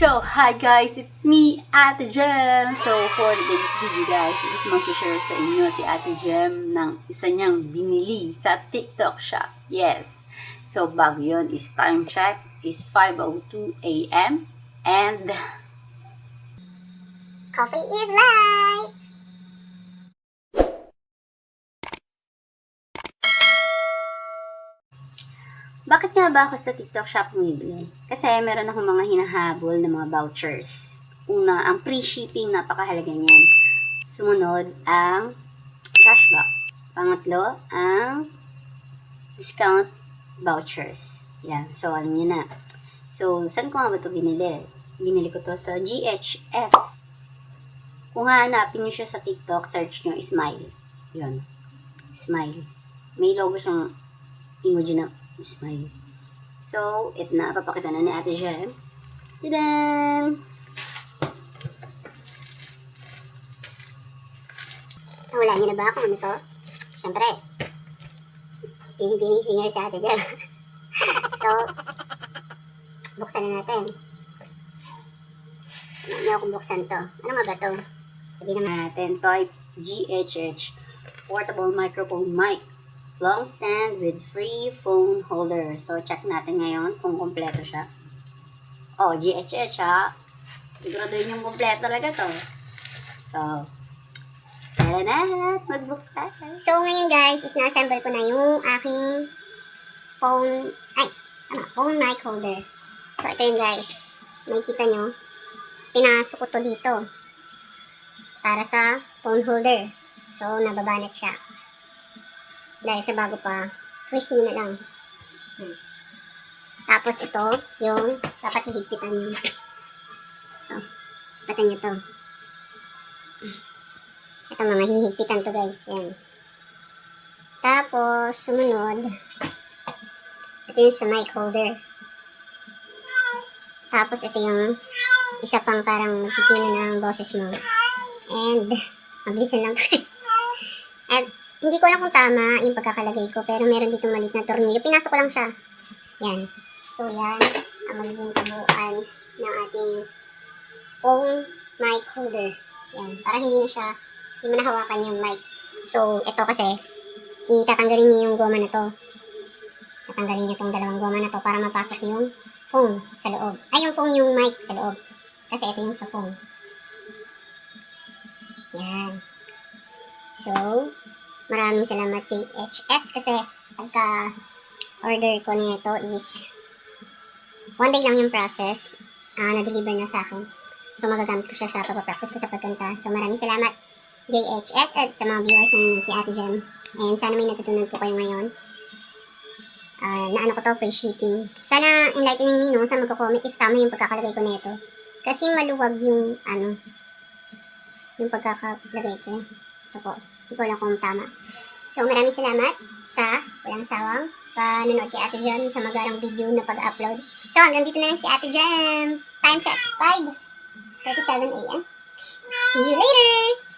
So, hi guys, it's me, Ate Jem. So, for today's video guys, is mag-share sa inyo si Ate Jem ng isa niyang binili sa TikTok shop. Yes. So, bago yun is time check is 5:02 a.m. and coffee is life! bakit nga ba ako sa TikTok shop bumibili? Kasi meron akong mga hinahabol na mga vouchers. Una, ang free shipping, napakahalaga niyan. Sumunod, ang cashback. Pangatlo, ang discount vouchers. Yan. So, alam niyo na. So, saan ko nga ba ito binili? Binili ko to sa GHS. Kung hahanapin niyo siya sa TikTok, search niyo, Smile. Yun. Smile. May logo siyang emoji na Smile. So, ito na. Papakita na ni Ate Jem. Tadan! Wala niyo na ba kung ano to? Siyempre, piling-piling singer sa Ate Jem. So, buksan na natin. Ano niyo kung buksan to? Ano nga ba to? Sabihin naman natin, type GHH Portable Microphone Mic. Long stand with free phone holder. So, check natin ngayon kung kompleto siya. Oh, GHH ha. Siguraduhin yung kompleto talaga to. So, tara na, magbuksan. So, ngayon guys, is na-assemble ko na yung aking phone mic holder. So, ito yun guys. Makikita nyo, pinasok ko to dito para sa phone holder. So, nababanat siya. Dahil sa bago pa, twist nyo na lang. Tapos ito, yung dapat hihigpitan nyo. Ito. Patan nyo to. Ito mga hihigpitan to guys. Yan. Tapos, sumunod, ito yung sa mic holder. Tapos ito yung isa pang parang magpipino ng boses mo. And, mabilisan lang to. At, hindi ko alam kung tama yung pagkakalagay ko, pero meron dito maliit na tornilyo. Pinasok ko lang siya. Yan. So, yan ang magiging kabuuan ng ating phone mic holder. Yan. Para hindi mo nahawakan yung mic. So, ito kasi, itatanggalin niyo yung goma na to. Tatanggalin niyo tong dalawang goma na to para mapasok yung phone sa loob. Ay, yung phone, yung mic sa loob. Kasi ito yung sa phone. Yan. So, maraming salamat JHS kasi pagka-order ko nito is 1 day lang yung process. Na-deliver na sa akin. So, magagamit ko siya sa pag-practice ko sa pagkanta. So, maraming salamat JHS at sa mga viewers ng si Ate Jem. And sana may natutunan po kayo ngayon. Na ko to, free shipping. Sana enlightening me, no, sa magko-comment if tama yung pagkakalagay ko nito. Kasi maluwag yung, yung pagkakalagay ko. Ito po. Hindi ko alam kung tama. So, maraming salamat sa walang sawang panonood kay Ate Jem sa magarang video na pag-upload. So, hanggang dito na lang si Ate Jem. Time check, 5:37 a.m. See you later!